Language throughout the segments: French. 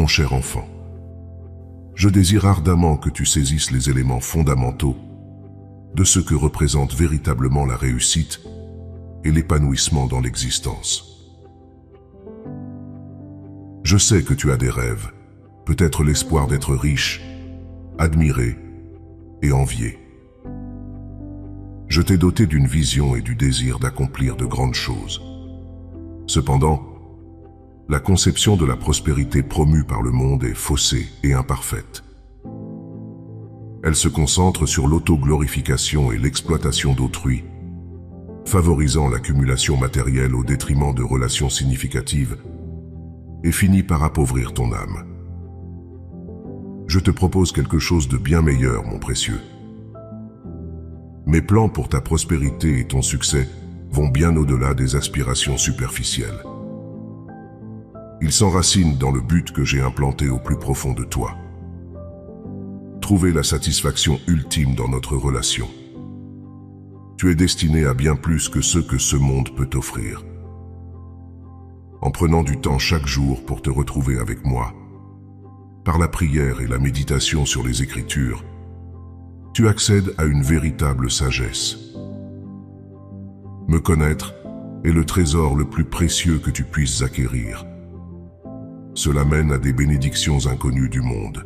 Mon cher enfant, je désire ardemment que tu saisisses les éléments fondamentaux de ce que représente véritablement la réussite et l'épanouissement dans l'existence. Je sais que tu as des rêves, peut-être l'espoir d'être riche, admiré et envié. Je t'ai doté d'une vision et du désir d'accomplir de grandes choses. Cependant, la conception de la prospérité promue par le monde est faussée et imparfaite. Elle se concentre sur l'auto-glorification et l'exploitation d'autrui, favorisant l'accumulation matérielle au détriment de relations significatives et finit par appauvrir ton âme. Je te propose quelque chose de bien meilleur, mon précieux. Mes plans pour ta prospérité et ton succès vont bien au-delà des aspirations superficielles. Ils s'enracinent dans le but que j'ai implanté au plus profond de toi. Trouver la satisfaction ultime dans notre relation. Tu es destiné à bien plus que ce que ce monde peut t'offrir. En prenant du temps chaque jour pour te retrouver avec moi, par la prière et la méditation sur les Écritures, tu accèdes à une véritable sagesse. Me connaître est le trésor le plus précieux que tu puisses acquérir. Cela mène à des bénédictions inconnues du monde.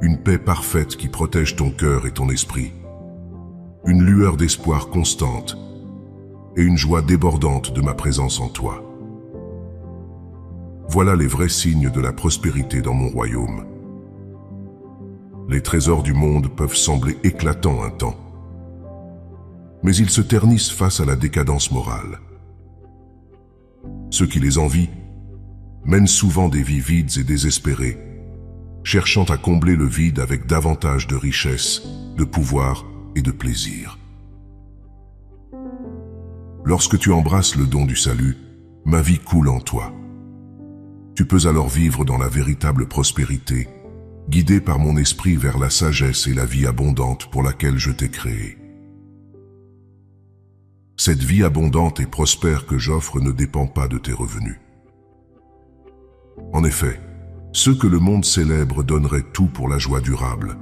Une paix parfaite qui protège ton cœur et ton esprit. Une lueur d'espoir constante et une joie débordante de ma présence en toi. Voilà les vrais signes de la prospérité dans mon royaume. Les trésors du monde peuvent sembler éclatants un temps, mais ils se ternissent face à la décadence morale. Ceux qui les envient mènent souvent des vies vides et désespérées, cherchant à combler le vide avec davantage de richesse, de pouvoir et de plaisir. Lorsque tu embrasses le don du salut, ma vie coule en toi. Tu peux alors vivre dans la véritable prospérité, guidé par mon esprit vers la sagesse et la vie abondante pour laquelle je t'ai créé. Cette vie abondante et prospère que j'offre ne dépend pas de tes revenus. En effet, ceux que le monde célèbre donneraient tout pour la joie durable,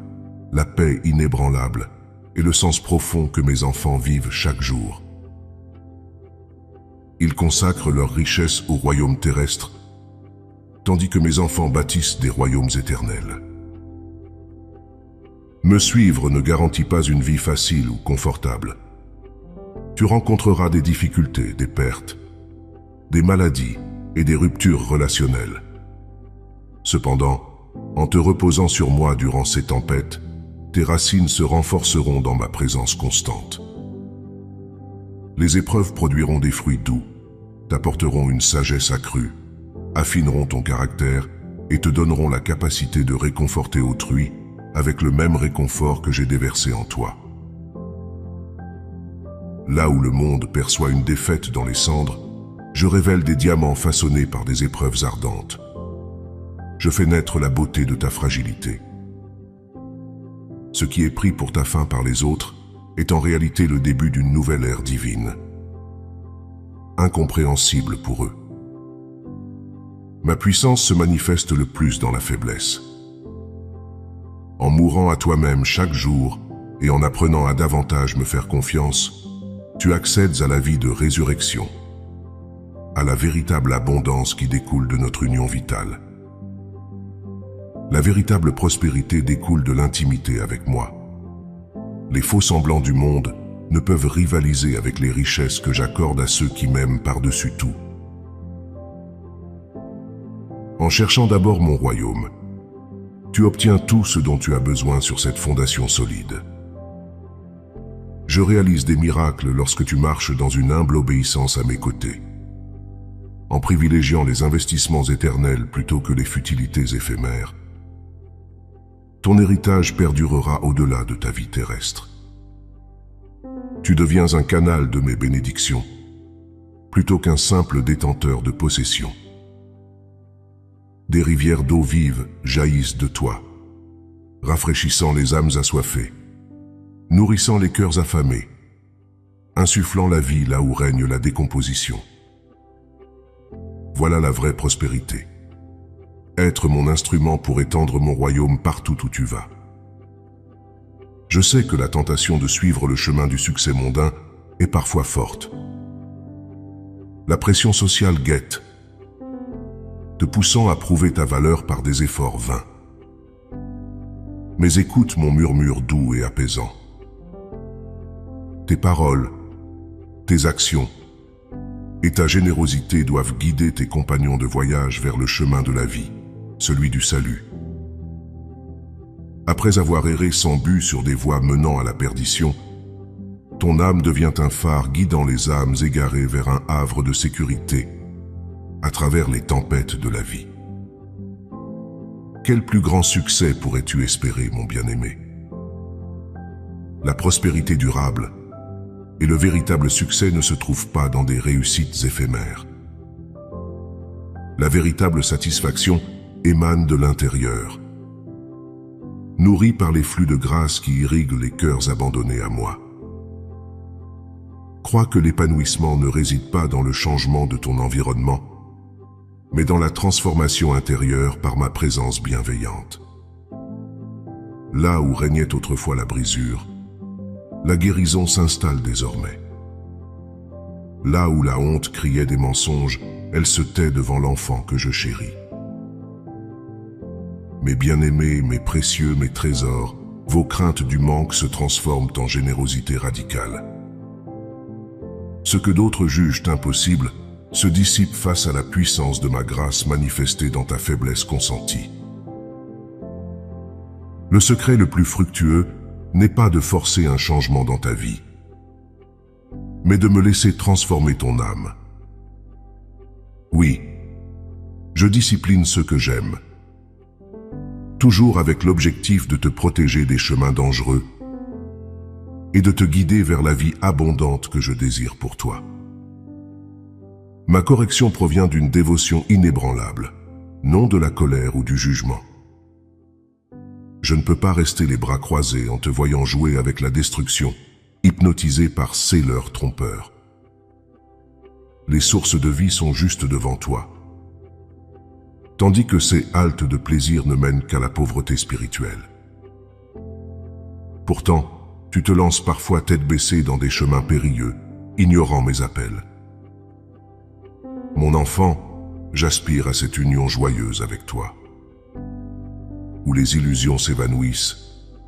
la paix inébranlable et le sens profond que mes enfants vivent chaque jour. Ils consacrent leur richesse au royaume terrestre, tandis que mes enfants bâtissent des royaumes éternels. Me suivre ne garantit pas une vie facile ou confortable. Tu rencontreras des difficultés, des pertes, des maladies et des ruptures relationnelles. Cependant, en te reposant sur moi durant ces tempêtes, tes racines se renforceront dans ma présence constante. Les épreuves produiront des fruits doux, t'apporteront une sagesse accrue, affineront ton caractère et te donneront la capacité de réconforter autrui avec le même réconfort que j'ai déversé en toi. Là où le monde perçoit une défaite dans les cendres, je révèle des diamants façonnés par des épreuves ardentes. Je fais naître la beauté de ta fragilité. Ce qui est pris pour ta fin par les autres est en réalité le début d'une nouvelle ère divine. Incompréhensible pour eux. Ma puissance se manifeste le plus dans la faiblesse. En mourant à toi-même chaque jour et en apprenant à davantage me faire confiance, tu accèdes à la vie de résurrection, à la véritable abondance qui découle de notre union vitale. La véritable prospérité découle de l'intimité avec moi. Les faux semblants du monde ne peuvent rivaliser avec les richesses que j'accorde à ceux qui m'aiment par-dessus tout. En cherchant d'abord mon royaume, tu obtiens tout ce dont tu as besoin sur cette fondation solide. Je réalise des miracles lorsque tu marches dans une humble obéissance à mes côtés, en privilégiant les investissements éternels plutôt que les futilités éphémères. Ton héritage perdurera au-delà de ta vie terrestre. Tu deviens un canal de mes bénédictions, plutôt qu'un simple détenteur de possessions. Des rivières d'eau vive jaillissent de toi, rafraîchissant les âmes assoiffées, nourrissant les cœurs affamés, insufflant la vie là où règne la décomposition. Voilà la vraie prospérité. être mon instrument pour étendre mon royaume partout où tu vas. Je sais que la tentation de suivre le chemin du succès mondain est parfois forte. La pression sociale guette, te poussant à prouver ta valeur par des efforts vains. Mais écoute mon murmure doux et apaisant. Tes paroles, tes actions et ta générosité doivent guider tes compagnons de voyage vers le chemin de la vie, celui du salut. Après avoir erré sans but sur des voies menant à la perdition, ton âme devient un phare guidant les âmes égarées vers un havre de sécurité à travers les tempêtes de la vie. Quel plus grand succès pourrais-tu espérer, mon bien-aimé? La prospérité durable et le véritable succès ne se trouvent pas dans des réussites éphémères. La véritable satisfaction émane de l'intérieur, nourrie par les flux de grâce qui irriguent les cœurs abandonnés à moi. Crois que l'épanouissement ne réside pas dans le changement de ton environnement, mais dans la transformation intérieure par ma présence bienveillante. Là où régnait autrefois la brisure, la guérison s'installe désormais. Là où la honte criait des mensonges, elle se tait devant l'enfant que je chéris. Mes bien-aimés, mes précieux, mes trésors, vos craintes du manque se transforment en générosité radicale. Ce que d'autres jugent impossible se dissipe face à la puissance de ma grâce manifestée dans ta faiblesse consentie. Le secret le plus fructueux n'est pas de forcer un changement dans ta vie, mais de me laisser transformer ton âme. Oui, je discipline ceux que j'aime, toujours avec l'objectif de te protéger des chemins dangereux et de te guider vers la vie abondante que je désire pour toi. Ma correction provient d'une dévotion inébranlable, non de la colère ou du jugement. Je ne peux pas rester les bras croisés en te voyant jouer avec la destruction, hypnotisé par ces leurs trompeurs. Les sources de vie sont juste devant toi, tandis que ces haltes de plaisir ne mènent qu'à la pauvreté spirituelle. Pourtant, tu te lances parfois tête baissée dans des chemins périlleux, ignorant mes appels. Mon enfant, j'aspire à cette union joyeuse avec toi, où les illusions s'évanouissent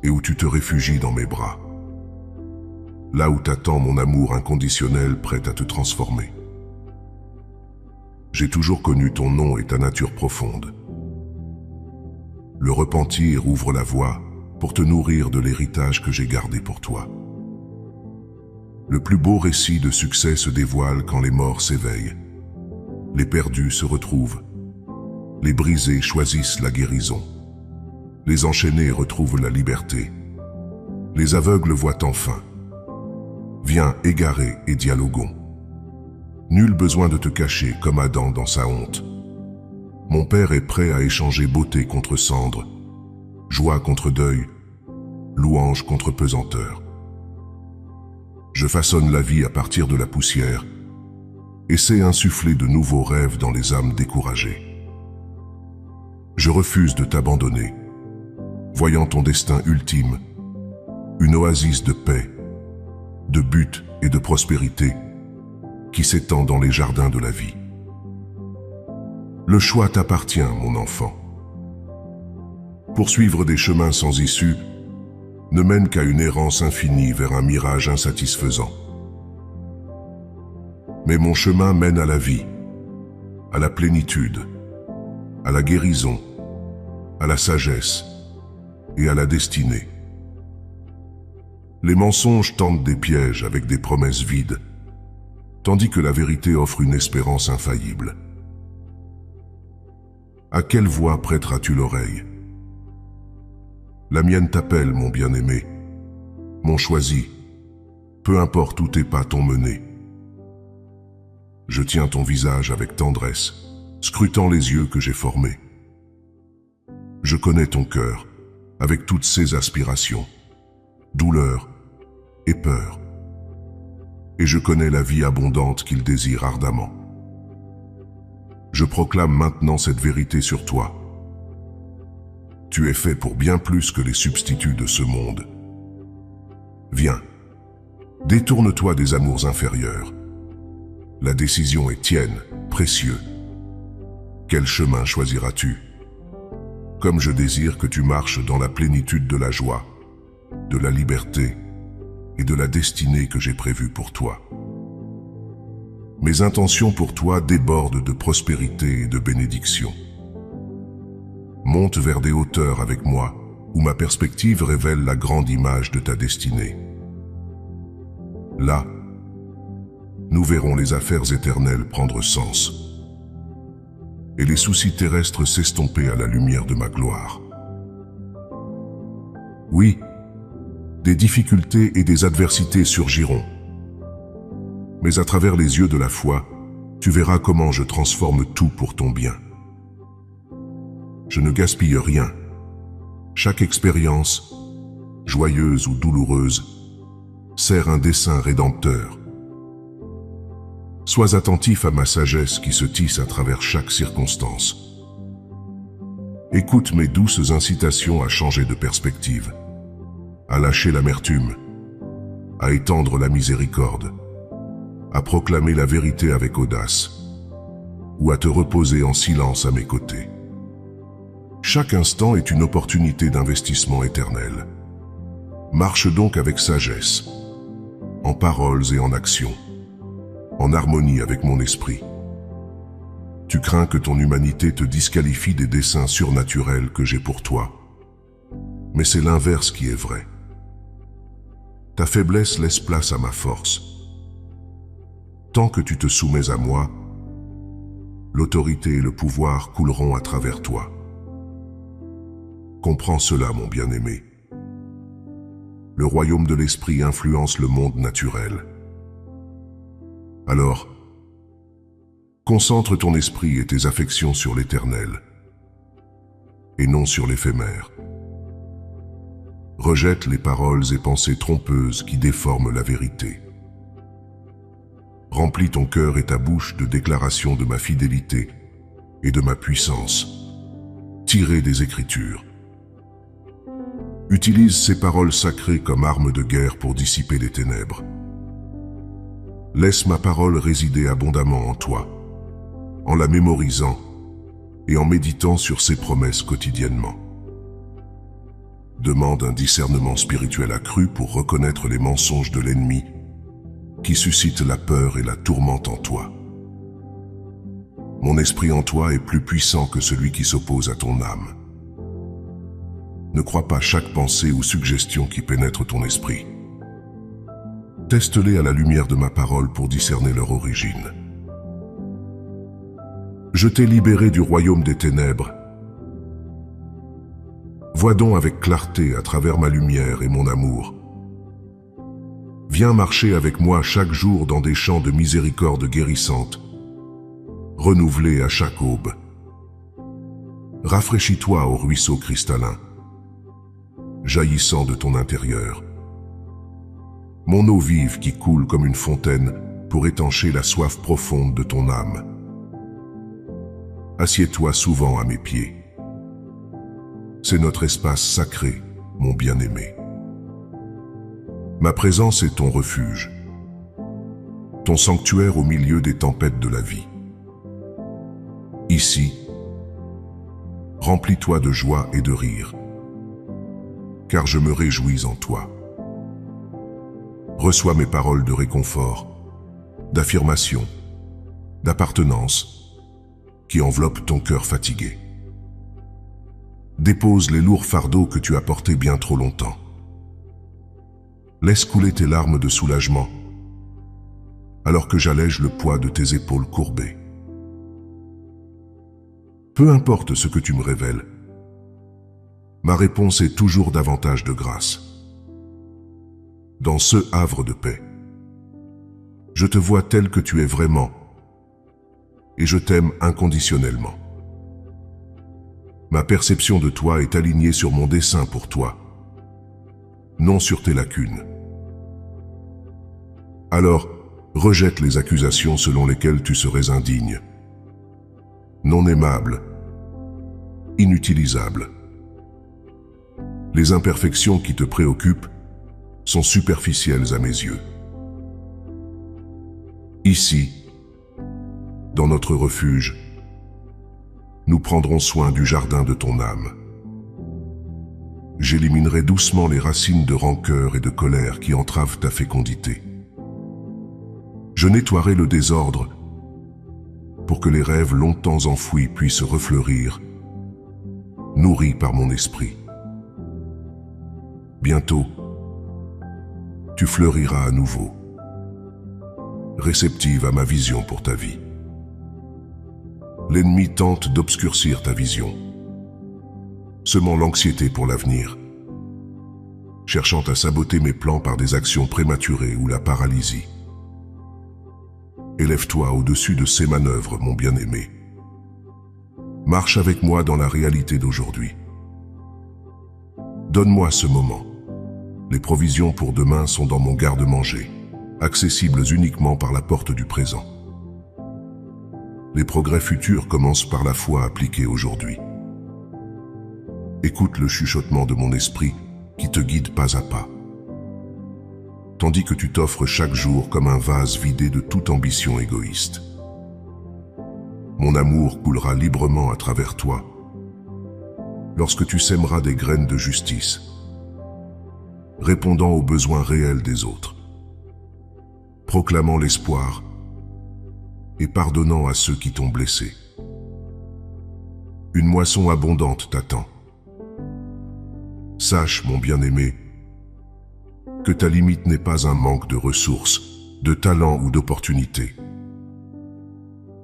et où tu te réfugies dans mes bras, là où t'attend mon amour inconditionnel prêt à te transformer. J'ai toujours connu ton nom et ta nature profonde. Le repentir ouvre la voie pour te nourrir de l'héritage que j'ai gardé pour toi. Le plus beau récit de succès se dévoile quand les morts s'éveillent. Les perdus se retrouvent. Les brisés choisissent la guérison. Les enchaînés retrouvent la liberté. Les aveugles voient enfin. Viens égarés et dialoguons. Nul besoin de te cacher comme Adam dans sa honte. Mon Père est prêt à échanger beauté contre cendre, joie contre deuil, louange contre pesanteur. Je façonne la vie à partir de la poussière et sais insuffler de nouveaux rêves dans les âmes découragées. Je refuse de t'abandonner, voyant ton destin ultime, une oasis de paix, de but et de prospérité qui s'étend dans les jardins de la vie. Le choix t'appartient, mon enfant. Poursuivre des chemins sans issue ne mène qu'à une errance infinie vers un mirage insatisfaisant. Mais mon chemin mène à la vie, à la plénitude, à la guérison, à la sagesse et à la destinée. Les mensonges tentent des pièges avec des promesses vides, tandis que la vérité offre une espérance infaillible. À quelle voix prêteras-tu l'oreille? La mienne t'appelle, mon bien-aimé, mon choisi, peu importe où tes pas t'ont mené. Je tiens ton visage avec tendresse, scrutant les yeux que j'ai formés. Je connais ton cœur, avec toutes ses aspirations, douleur et peur. Et je connais la vie abondante qu'il désire ardemment. Je proclame maintenant cette vérité sur toi. Tu es fait pour bien plus que les substituts de ce monde. Viens, détourne-toi des amours inférieurs. La décision est tienne, précieux. Quel chemin choisiras-tu? Comme je désire que tu marches dans la plénitude de la joie, de la liberté et de la destinée que j'ai prévue pour toi. Mes intentions pour toi débordent de prospérité et de bénédiction. Monte vers des hauteurs avec moi, où ma perspective révèle la grande image de ta destinée. Là, nous verrons les affaires éternelles prendre sens et les soucis terrestres s'estomper à la lumière de ma gloire. Oui, des difficultés et des adversités surgiront, mais à travers les yeux de la foi, tu verras comment je transforme tout pour ton bien. Je ne gaspille rien. Chaque expérience, joyeuse ou douloureuse, sert un dessein rédempteur. Sois attentif à ma sagesse qui se tisse à travers chaque circonstance. Écoute mes douces incitations à changer de perspective, à lâcher l'amertume, à étendre la miséricorde, à proclamer la vérité avec audace, ou à te reposer en silence à mes côtés. Chaque instant est une opportunité d'investissement éternel. Marche donc avec sagesse, en paroles et en actions, en harmonie avec mon esprit. Tu crains que ton humanité te disqualifie des desseins surnaturels que j'ai pour toi. Mais c'est l'inverse qui est vrai. Ta faiblesse laisse place à ma force. Tant que tu te soumets à moi, l'autorité et le pouvoir couleront à travers toi. Comprends cela, mon bien-aimé. Le royaume de l'esprit influence le monde naturel. Alors, concentre ton esprit et tes affections sur l'éternel, et non sur l'éphémère. Rejette les paroles et pensées trompeuses qui déforment la vérité. Remplis ton cœur et ta bouche de déclarations de ma fidélité et de ma puissance, tirées des Écritures. Utilise ces paroles sacrées comme arme de guerre pour dissiper les ténèbres. Laisse ma parole résider abondamment en toi, en la mémorisant et en méditant sur ses promesses quotidiennement. Demande un discernement spirituel accru pour reconnaître les mensonges de l'ennemi qui suscitent la peur et la tourmente en toi. Mon esprit en toi est plus puissant que celui qui s'oppose à ton âme. Ne crois pas chaque pensée ou suggestion qui pénètre ton esprit. Teste-les à la lumière de ma parole pour discerner leur origine. Je t'ai libéré du royaume des ténèbres. Vois donc avec clarté à travers ma lumière et mon amour. Viens marcher avec moi chaque jour dans des champs de miséricorde guérissante, renouvelés à chaque aube. Rafraîchis-toi au ruisseau cristallin, jaillissant de ton intérieur. Mon eau vive qui coule comme une fontaine pour étancher la soif profonde de ton âme. Assieds-toi souvent à mes pieds. C'est notre espace sacré, mon bien-aimé. Ma présence est ton refuge, ton sanctuaire au milieu des tempêtes de la vie. Ici, remplis-toi de joie et de rire, car je me réjouis en toi. Reçois mes paroles de réconfort, d'affirmation, d'appartenance, qui enveloppent ton cœur fatigué. Dépose les lourds fardeaux que tu as portés bien trop longtemps. Laisse couler tes larmes de soulagement, alors que j'allège le poids de tes épaules courbées. Peu importe ce que tu me révèles, ma réponse est toujours davantage de grâce. Dans ce havre de paix, je te vois tel que tu es vraiment, et je t'aime inconditionnellement. Ma perception de toi est alignée sur mon dessein pour toi, non sur tes lacunes. Alors, rejette les accusations selon lesquelles tu serais indigne, non aimable, inutilisable, Les imperfections qui te préoccupent sont superficielles à mes yeux. Ici, dans notre refuge, nous prendrons soin du jardin de ton âme. J'éliminerai doucement les racines de rancœur et de colère qui entravent ta fécondité. Je nettoierai le désordre pour que les rêves longtemps enfouis puissent refleurir, nourris par mon esprit. Bientôt, tu fleuriras à nouveau, réceptive à ma vision pour ta vie. L'ennemi tente d'obscurcir ta vision, semant l'anxiété pour l'avenir, cherchant à saboter mes plans par des actions prématurées ou la paralysie. Élève-toi au-dessus de ces manœuvres, mon bien-aimé. Marche avec moi dans la réalité d'aujourd'hui. Donne-moi ce moment. Les provisions pour demain sont dans mon garde-manger, accessibles uniquement par la porte du présent. Les progrès futurs commencent par la foi appliquée aujourd'hui. Écoute le chuchotement de mon esprit qui te guide pas à pas, tandis que tu t'offres chaque jour comme un vase vidé de toute ambition égoïste. Mon amour coulera librement à travers toi lorsque tu sèmeras des graines de justice, répondant aux besoins réels des autres, proclamant l'espoir et pardonnant à ceux qui t'ont blessé. Une moisson abondante t'attend. Sache, mon bien-aimé, que ta limite n'est pas un manque de ressources, de talent ou d'opportunités.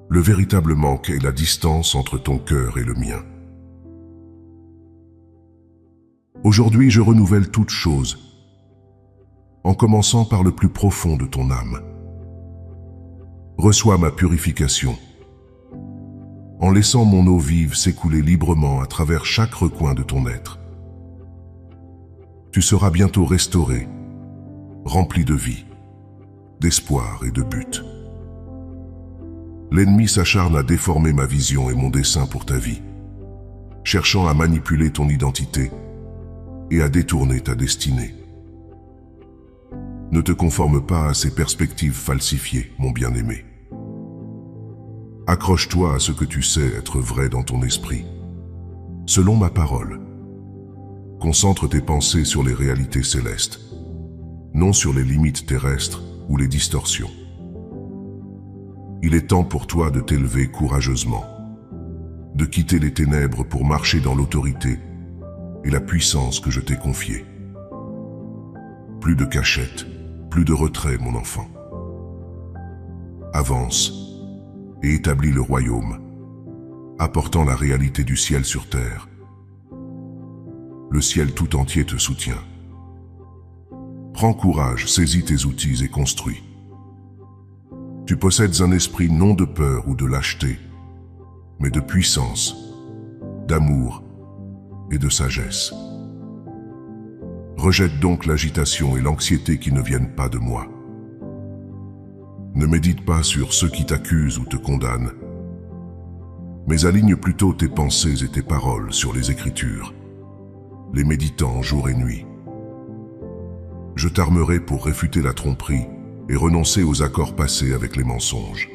Le véritable manque est la distance entre ton cœur et le mien. Aujourd'hui, je renouvelle toutes choses, en commençant par le plus profond de ton âme. Reçois ma purification, en laissant mon eau vive s'écouler librement à travers chaque recoin de ton être. Tu seras bientôt restauré, rempli de vie, d'espoir et de but. L'ennemi s'acharne à déformer ma vision et mon dessein pour ta vie, cherchant à manipuler ton identité et à détourner ta destinée. Ne te conforme pas à ces perspectives falsifiées, mon bien-aimé. Accroche-toi à ce que tu sais être vrai dans ton esprit, selon ma parole. Concentre tes pensées sur les réalités célestes, non sur les limites terrestres ou les distorsions. Il est temps pour toi de t'élever courageusement, de quitter les ténèbres pour marcher dans l'autorité et la puissance que je t'ai confiée. Plus de cachette, plus de retrait, mon enfant. Avance et établis le royaume, apportant la réalité du ciel sur terre. Le ciel tout entier te soutient. Prends courage, saisis tes outils et construis. Tu possèdes un esprit non de peur ou de lâcheté, mais de puissance, d'amour et de sagesse. Rejette donc l'agitation et l'anxiété qui ne viennent pas de moi. Ne médite pas sur ceux qui t'accusent ou te condamnent, mais aligne plutôt tes pensées et tes paroles sur les Écritures, les méditant jour et nuit. Je t'armerai pour réfuter la tromperie et renoncer aux accords passés avec les mensonges.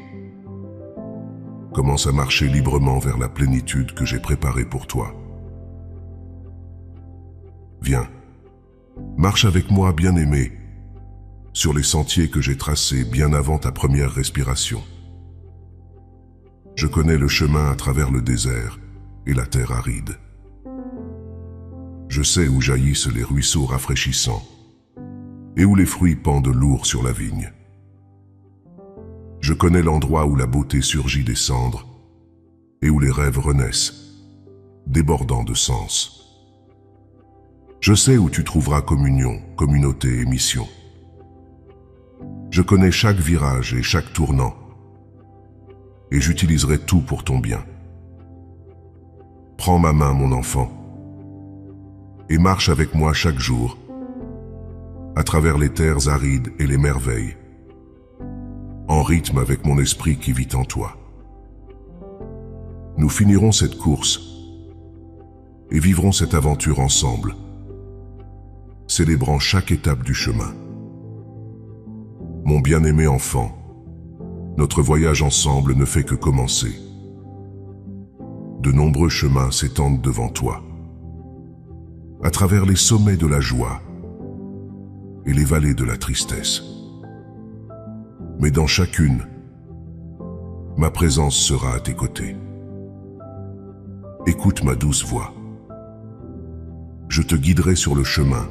Commence à marcher librement vers la plénitude que j'ai préparée pour toi. Viens, marche avec moi, bien-aimé, sur les sentiers que j'ai tracés bien avant ta première respiration. Je connais le chemin à travers le désert et la terre aride. Je sais où jaillissent les ruisseaux rafraîchissants et où les fruits pendent lourds sur la vigne. Je connais l'endroit où la beauté surgit des cendres et où les rêves renaissent, débordant de sens. Je sais où tu trouveras communion, communauté et mission. Je connais chaque virage et chaque tournant, et j'utiliserai tout pour ton bien. Prends ma main, mon enfant, et marche avec moi chaque jour, à travers les terres arides et les merveilles, en rythme avec mon esprit qui vit en toi. Nous finirons cette course et vivrons cette aventure ensemble, célébrant chaque étape du chemin. Mon bien-aimé enfant, notre voyage ensemble ne fait que commencer. De nombreux chemins s'étendent devant toi, à travers les sommets de la joie et les vallées de la tristesse. Mais dans chacune, ma présence sera à tes côtés. Écoute ma douce voix. Je te guiderai sur le chemin.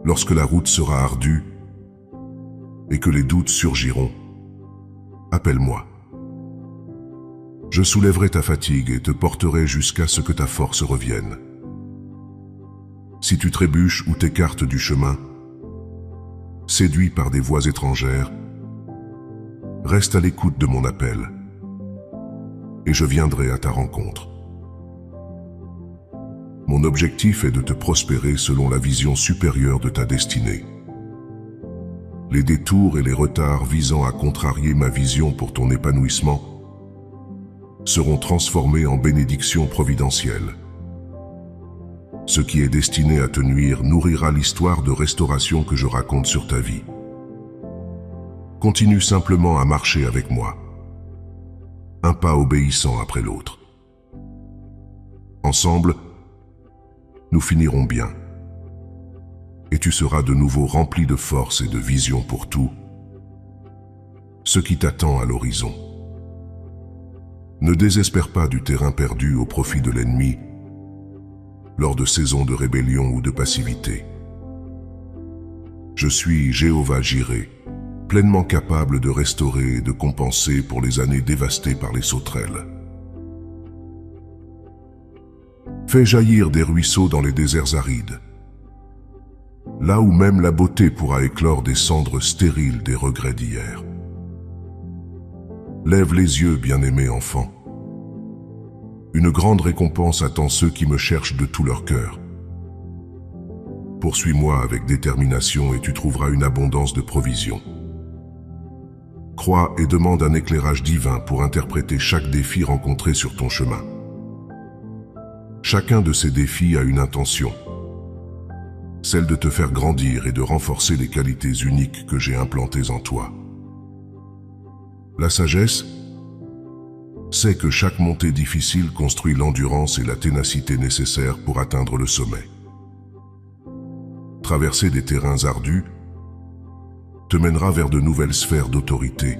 Lorsque la route sera ardue et que les doutes surgiront, appelle-moi. Je soulèverai ta fatigue et te porterai jusqu'à ce que ta force revienne. Si tu trébuches ou t'écartes du chemin, séduit par des voix étrangères, reste à l'écoute de mon appel et je viendrai à ta rencontre. Mon objectif est de te prospérer selon la vision supérieure de ta destinée. Les détours et les retards visant à contrarier ma vision pour ton épanouissement seront transformés en bénédictions providentielles. Ce qui est destiné à te nuire nourrira l'histoire de restauration que je raconte sur ta vie. Continue simplement à marcher avec moi, un pas obéissant après l'autre. Ensemble, nous finirons bien, et tu seras de nouveau rempli de force et de vision pour tout ce qui t'attend à l'horizon. Ne désespère pas du terrain perdu au profit de l'ennemi lors de saisons de rébellion ou de passivité. Je suis Jéhovah Jireh, pleinement capable de restaurer et de compenser pour les années dévastées par les sauterelles. Fais jaillir des ruisseaux dans les déserts arides, là où même la beauté pourra éclore des cendres stériles des regrets d'hier. Lève les yeux, bien-aimé enfant. Une grande récompense attend ceux qui me cherchent de tout leur cœur. Poursuis-moi avec détermination et tu trouveras une abondance de provisions. Crois et demande un éclairage divin pour interpréter chaque défi rencontré sur ton chemin. Chacun de ces défis a une intention, celle de te faire grandir et de renforcer les qualités uniques que j'ai implantées en toi. La sagesse sait que chaque montée difficile construit l'endurance et la ténacité nécessaires pour atteindre le sommet. Traverser des terrains ardus te mènera vers de nouvelles sphères d'autorité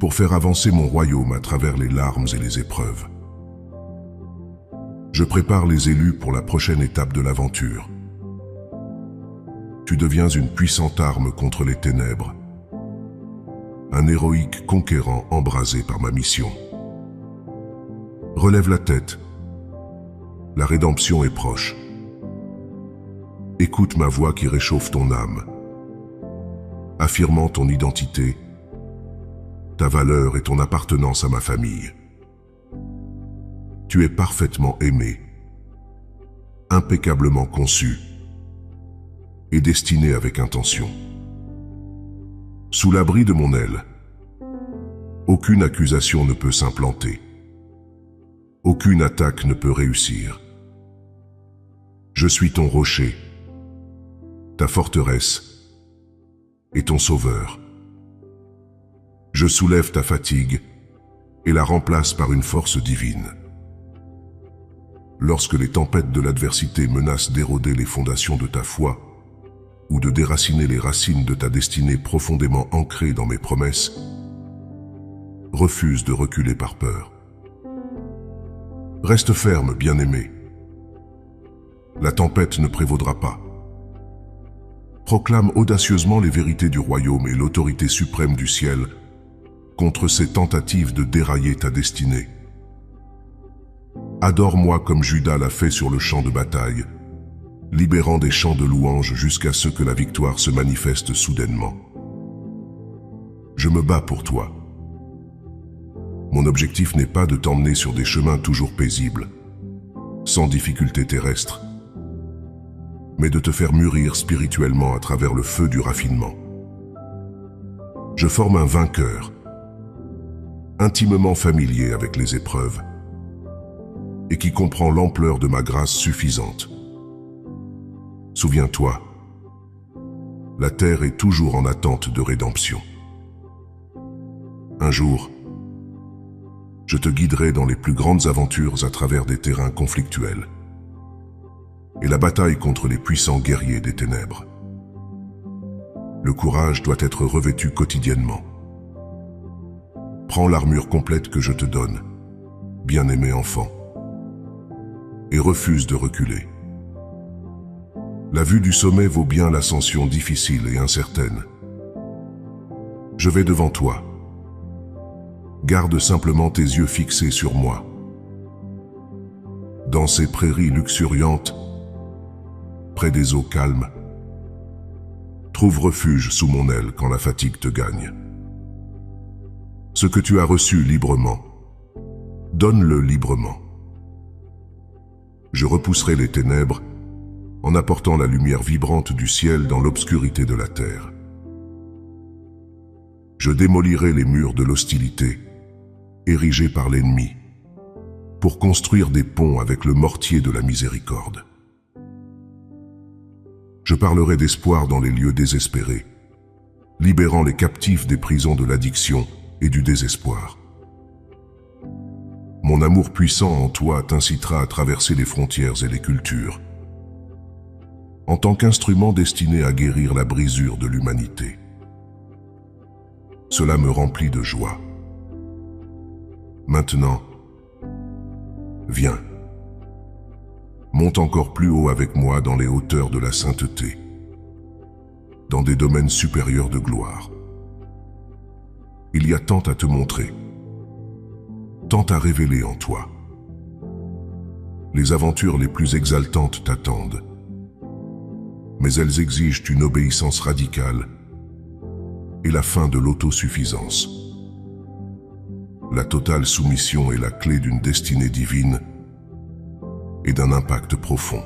pour faire avancer mon royaume à travers les larmes et les épreuves. Je prépare les élus pour la prochaine étape de l'aventure. Tu deviens une puissante arme contre les ténèbres, un héroïque conquérant embrasé par ma mission. Relève la tête, la rédemption est proche. Écoute ma voix qui réchauffe ton âme, affirmant ton identité, ta valeur et ton appartenance à ma famille. Tu es parfaitement aimé, impeccablement conçu et destiné avec intention. Sous l'abri de mon aile, aucune accusation ne peut s'implanter. Aucune attaque ne peut réussir. Je suis ton rocher, ta forteresse et ton sauveur. Je soulève ta fatigue et la remplace par une force divine. Lorsque les tempêtes de l'adversité menacent d'éroder les fondations de ta foi ou de déraciner les racines de ta destinée profondément ancrée dans mes promesses, refuse de reculer par peur. Reste ferme, bien-aimé. La tempête ne prévaudra pas. Proclame audacieusement les vérités du royaume et l'autorité suprême du ciel contre ces tentatives de dérailler ta destinée. Adore-moi comme Judas l'a fait sur le champ de bataille, libérant des chants de louanges jusqu'à ce que la victoire se manifeste soudainement. Je me bats pour toi. Mon objectif n'est pas de t'emmener sur des chemins toujours paisibles, sans difficultés terrestres, mais de te faire mûrir spirituellement à travers le feu du raffinement. Je forme un vainqueur, intimement familier avec les épreuves, et qui comprend l'ampleur de ma grâce suffisante. Souviens-toi, la terre est toujours en attente de rédemption. Un jour, je te guiderai dans les plus grandes aventures à travers des terrains conflictuels et la bataille contre les puissants guerriers des ténèbres. Le courage doit être revêtu quotidiennement. Prends l'armure complète que je te donne, bien-aimé enfant, et refuse de reculer. La vue du sommet vaut bien l'ascension difficile et incertaine. Je vais devant toi. Garde simplement tes yeux fixés sur moi. Dans ces prairies luxuriantes, près des eaux calmes, trouve refuge sous mon aile quand la fatigue te gagne. Ce que tu as reçu librement, donne-le librement. Je repousserai les ténèbres en apportant la lumière vibrante du ciel dans l'obscurité de la terre. Je démolirai les murs de l'hostilité, érigés par l'ennemi, pour construire des ponts avec le mortier de la miséricorde. Je parlerai d'espoir dans les lieux désespérés, libérant les captifs des prisons de l'addiction et du désespoir. Mon amour puissant en toi t'incitera à traverser les frontières et les cultures, en tant qu'instrument destiné à guérir la brisure de l'humanité. Cela me remplit de joie. Maintenant, viens. Monte encore plus haut avec moi dans les hauteurs de la sainteté, dans des domaines supérieurs de gloire. Il y a tant à te montrer, tant à révéler en toi. Les aventures les plus exaltantes t'attendent, mais elles exigent une obéissance radicale et la fin de l'autosuffisance. La totale soumission est la clé d'une destinée divine et d'un impact profond.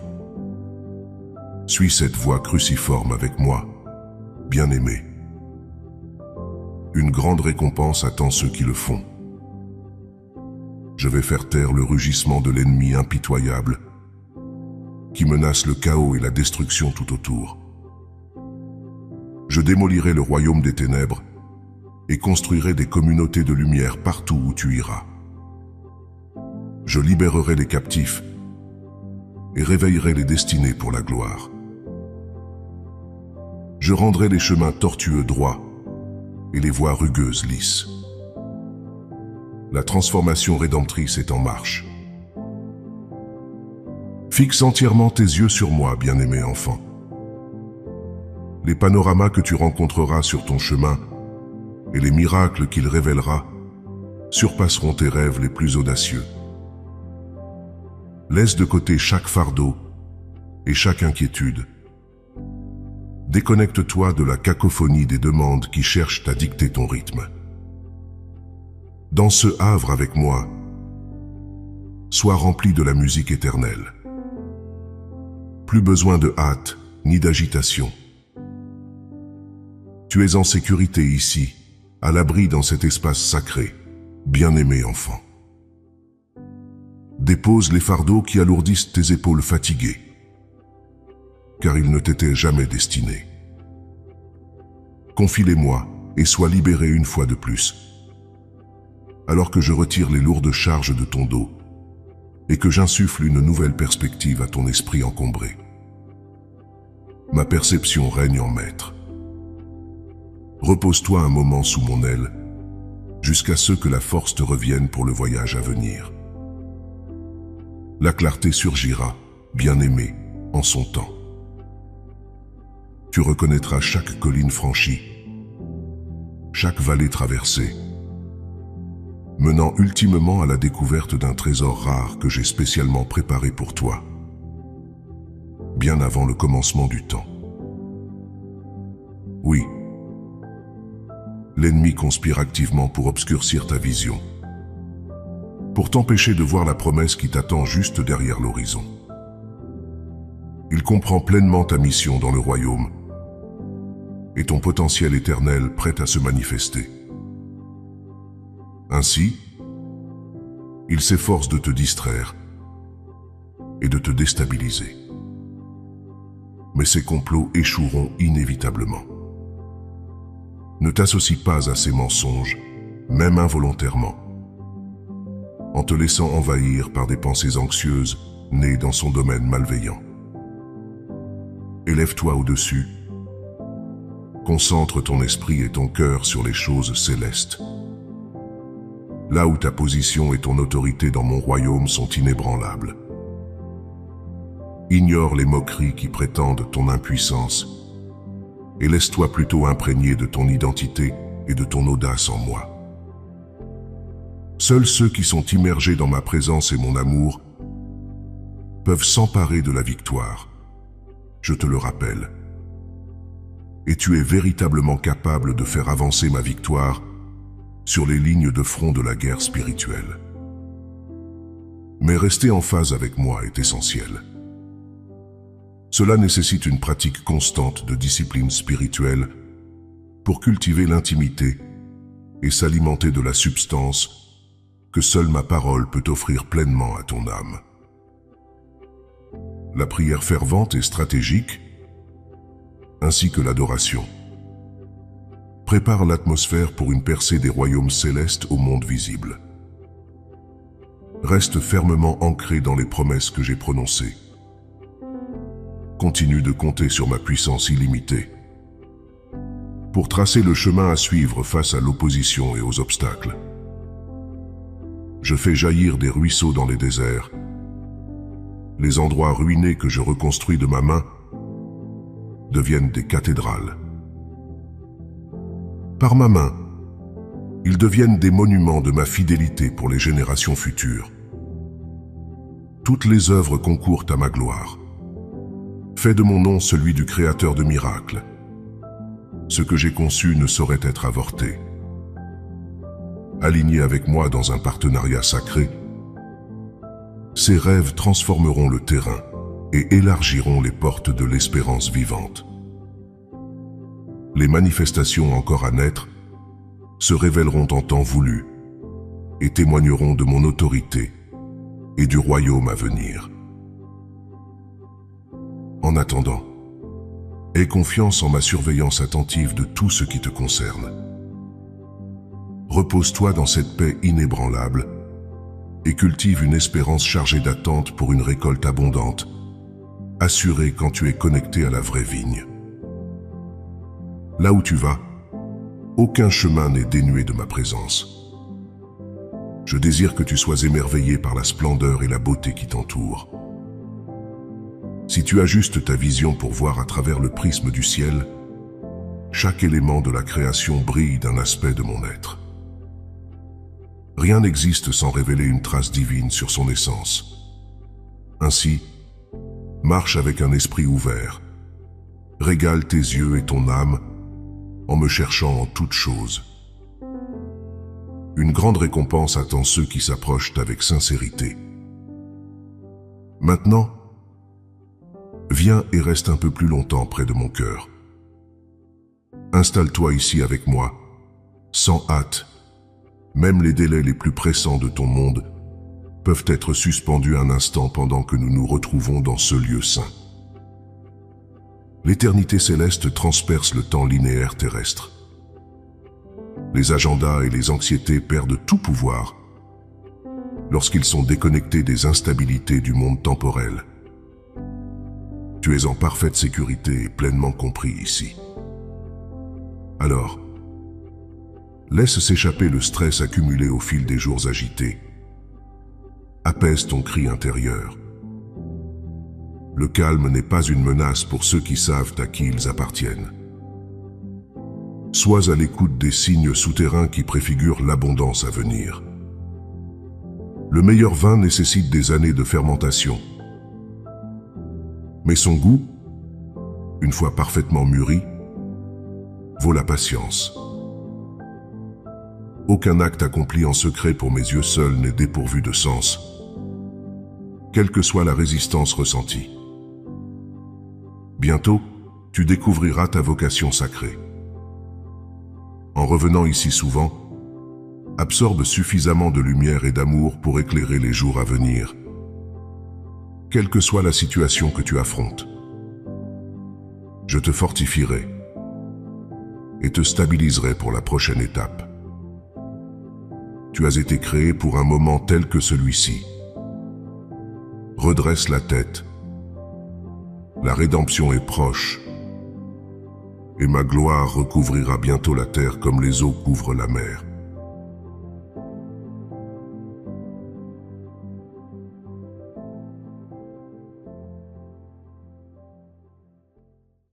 Suis cette voie cruciforme avec moi, bien-aimé. Une grande récompense attend ceux qui le font. Je vais faire taire le rugissement de l'ennemi impitoyable qui menace le chaos et la destruction tout autour. Je démolirai le royaume des ténèbres et construirai des communautés de lumière partout où tu iras. Je libérerai les captifs et réveillerai les destinés pour la gloire. Je rendrai les chemins tortueux droits et les voies rugueuses lisses. La transformation rédemptrice est en marche. Fixe entièrement tes yeux sur moi, bien-aimé enfant. Les panoramas que tu rencontreras sur ton chemin et les miracles qu'il révélera surpasseront tes rêves les plus audacieux. Laisse de côté chaque fardeau et chaque inquiétude. Déconnecte-toi de la cacophonie des demandes qui cherchent à dicter ton rythme. Dans ce havre avec moi, sois rempli de la musique éternelle. Plus besoin de hâte ni d'agitation. Tu es en sécurité ici, à l'abri dans cet espace sacré, bien-aimé enfant. Dépose les fardeaux qui alourdissent tes épaules fatiguées, car ils ne t'étaient jamais destinés. Confie-les-moi et sois libéré une fois de plus, alors que je retire les lourdes charges de ton dos et que j'insuffle une nouvelle perspective à ton esprit encombré. Ma perception règne en maître. Repose-toi un moment sous mon aile, jusqu'à ce que la force te revienne pour le voyage à venir. La clarté surgira, bien-aimé, en son temps. Tu reconnaîtras chaque colline franchie, chaque vallée traversée, menant ultimement à la découverte d'un trésor rare que j'ai spécialement préparé pour toi, bien avant le commencement du temps. Oui, l'ennemi conspire activement pour obscurcir ta vision, pour t'empêcher de voir la promesse qui t'attend juste derrière l'horizon. Il comprend pleinement ta mission dans le royaume et ton potentiel éternel prêt à se manifester. Ainsi, il s'efforce de te distraire et de te déstabiliser. mais ces complots échoueront inévitablement. Ne t'associe pas à ces mensonges, même involontairement, en te laissant envahir par des pensées anxieuses nées dans son domaine malveillant. Élève-toi au-dessus. Concentre ton esprit et ton cœur sur les choses célestes. Là où ta position et ton autorité dans mon royaume sont inébranlables. Ignore les moqueries qui prétendent ton impuissance et laisse-toi plutôt imprégner de ton identité et de ton audace en moi. Seuls ceux qui sont immergés dans ma présence et mon amour peuvent s'emparer de la victoire, je te le rappelle. Et tu es véritablement capable de faire avancer ma victoire sur les lignes de front de la guerre spirituelle. Mais rester en phase avec moi est essentiel. Cela nécessite une pratique constante de discipline spirituelle pour cultiver l'intimité et s'alimenter de la substance que seule ma parole peut offrir pleinement à ton âme. La prière fervente et stratégique, ainsi que l'adoration, prépare l'atmosphère pour une percée des royaumes célestes au monde visible. Reste fermement ancré dans les promesses que j'ai prononcées. Continue de compter sur ma puissance illimitée pour tracer le chemin à suivre face à l'opposition et aux obstacles. Je fais jaillir des ruisseaux dans les déserts. Les endroits ruinés que je reconstruis de ma main deviennent des cathédrales. Par ma main, ils deviennent des monuments de ma fidélité pour les générations futures. Toutes les œuvres concourent à ma gloire. Fais de mon nom celui du Créateur de miracles. Ce que j'ai conçu ne saurait être avorté. Aligné avec moi dans un partenariat sacré, ces rêves transformeront le terrain et élargiront les portes de l'espérance vivante. Les manifestations encore à naître se révéleront en temps voulu et témoigneront de mon autorité et du royaume à venir. En attendant, aie confiance en ma surveillance attentive de tout ce qui te concerne. Repose-toi dans cette paix inébranlable et cultive une espérance chargée d'attente pour une récolte abondante, assurée quand tu es connecté à la vraie vigne. Là où tu vas, aucun chemin n'est dénué de ma présence. Je désire que tu sois émerveillé par la splendeur et la beauté qui t'entourent. Si tu ajustes ta vision pour voir à travers le prisme du ciel, chaque élément de la création brille d'un aspect de mon être. Rien n'existe sans révéler une trace divine sur son essence. Ainsi, marche avec un esprit ouvert, régale tes yeux et ton âme en me cherchant en toutes choses. Une grande récompense attend ceux qui s'approchent avec sincérité. Maintenant, viens et reste un peu plus longtemps près de mon cœur. Installe-toi ici avec moi, sans hâte. Même les délais les plus pressants de ton monde peuvent être suspendus un instant pendant que nous nous retrouvons dans ce lieu saint. L'éternité céleste transperce le temps linéaire terrestre. Les agendas et les anxiétés perdent tout pouvoir lorsqu'ils sont déconnectés des instabilités du monde temporel. Tu es en parfaite sécurité et pleinement compris ici. Alors, laisse s'échapper le stress accumulé au fil des jours agités. Apaise ton cri intérieur. Le calme n'est pas une menace pour ceux qui savent à qui ils appartiennent. Sois à l'écoute des signes souterrains qui préfigurent l'abondance à venir. Le meilleur vin nécessite des années de fermentation. Mais son goût, une fois parfaitement mûri, vaut la patience. Aucun acte accompli en secret pour mes yeux seuls n'est dépourvu de sens, quelle que soit la résistance ressentie. Bientôt, tu découvriras ta vocation sacrée. En revenant ici souvent, absorbe suffisamment de lumière et d'amour pour éclairer les jours à venir, quelle que soit la situation que tu affrontes. Je te fortifierai et te stabiliserai pour la prochaine étape. Tu as été créé pour un moment tel que celui-ci. Redresse la tête. La rédemption est proche, et ma gloire recouvrira bientôt la terre comme les eaux couvrent la mer.